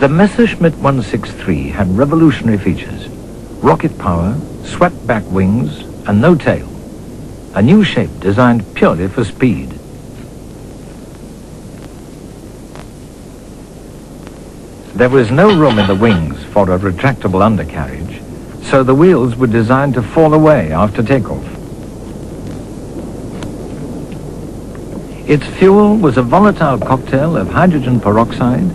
The Messerschmitt 163 had revolutionary features: rocket power, swept-back wings, and no tail. A new shape designed purely for speed. There was no room in the wings for a retractable undercarriage, so the wheels were designed to fall away after takeoff. Its fuel was a volatile cocktail of hydrogen peroxide,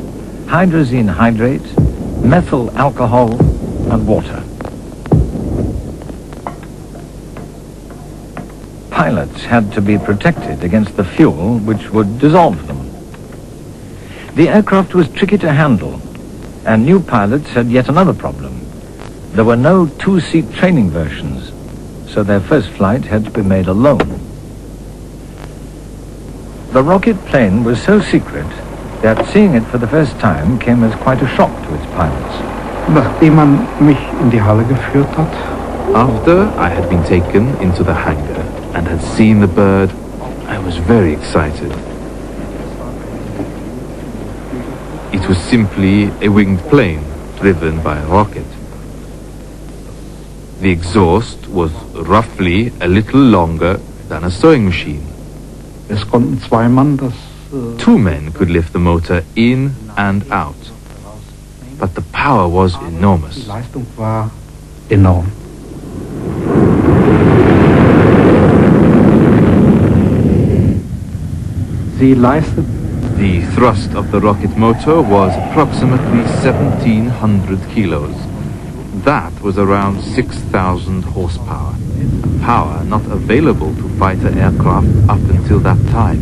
hydrazine hydrate, methyl alcohol, and water. Pilots had to be protected against the fuel, which would dissolve them. The aircraft was tricky to handle, and new pilots had yet another problem. There were no two-seat training versions, so their first flight had to be made alone. The rocket plane was so secret that seeing it for the first time came as quite a shock to its pilots. Nachdem man mich in die Halle geführt hat, after I had been taken into the hangar and had seen the bird, I was very excited. It was simply a winged plane driven by a rocket. The exhaust was roughly a little longer than a sewing machine. es konnten zwei Mann das... Two men could lift the motor in and out, but the power was Die enormous. Leistung war enorm. Sie leistet The thrust of the rocket motor was approximately 1,700 kilos. That was around 6,000 horsepower, power not available to fighter aircraft up until that time.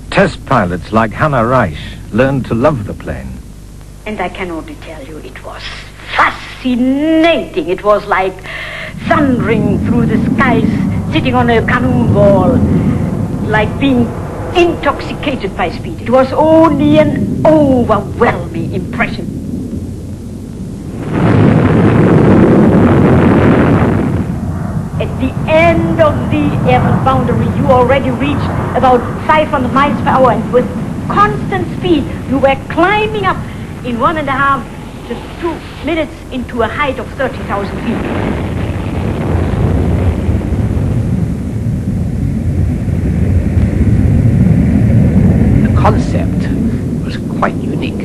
Test pilots like Hannah Reich learned to love the plane. And I can only tell you, it was fascinating. It was like thundering through the skies, sitting on a cannon ball, like being intoxicated by speed. It was only an overwhelming impression. At the end of the airfield boundary, you already reached about 500 miles per hour, and with constant speed, you were climbing up in 1.5 to 2 minutes into a height of 30,000 feet. Concept was quite unique.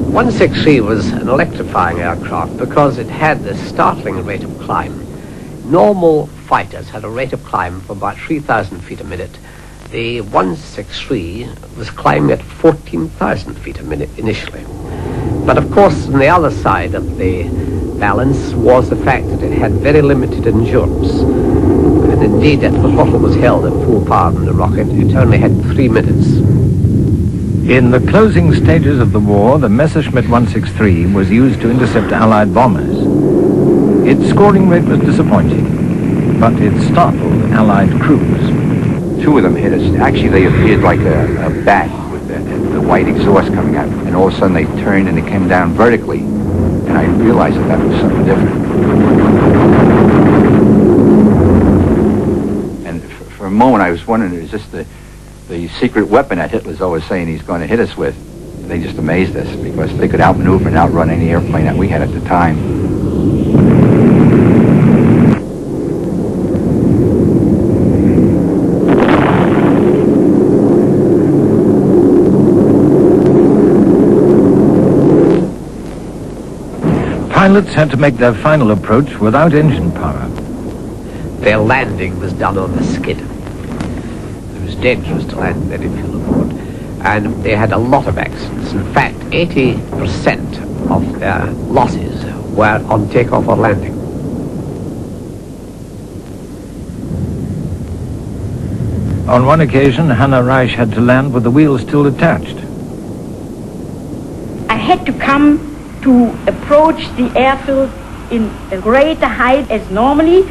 163 was an electrifying aircraft because it had this startling rate of climb. Normal fighters had a rate of climb of about 3,000 feet a minute. The 163 was climbing at 14,000 feet a minute initially. But of course, on the other side of the balance was the fact that it had very limited endurance. And indeed, if the throttle was held at full power in the rocket, it only had 3 minutes. In the closing stages of the war, the Messerschmitt 163 was used to intercept Allied bombers. Its scoring rate was disappointing, but it startled Allied crews. Two of them hit us. Actually, they appeared like a bat with the white exhaust coming out, and all of a sudden they turned and they came down vertically, and I realized that that was something different. And for a moment I was wondering, is this the secret weapon that Hitler's always saying he's going to hit us with? They just amazed us because they could outmaneuver and outrun any airplane that we had at the time. Pilots had to make their final approach without engine power. Their landing was done on the skid. It was dangerous to land very fuel aboard, and they had a lot of accidents. In fact, 80% of their losses were on takeoff or landing. On one occasion, Hannah Reich had to land with the wheels still attached. I had to come to approach the airfield in a greater height as normally,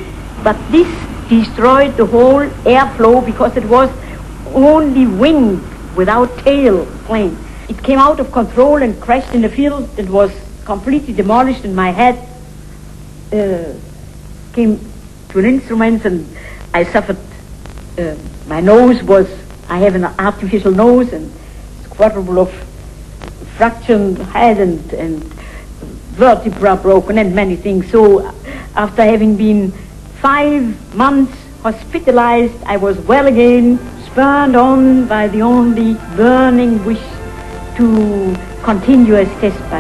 but this destroyed the whole airflow because it was only wing without tail plane. It came out of control and crashed in the field. It was completely demolished, and my head came to an instrument, and I suffered. My nose was I have an artificial nose and quadruple of fractured head and vertebra broken and many things. So after having been 5 months hospitalized, I was well again, spurred on by the only burning wish to continue as test pilot.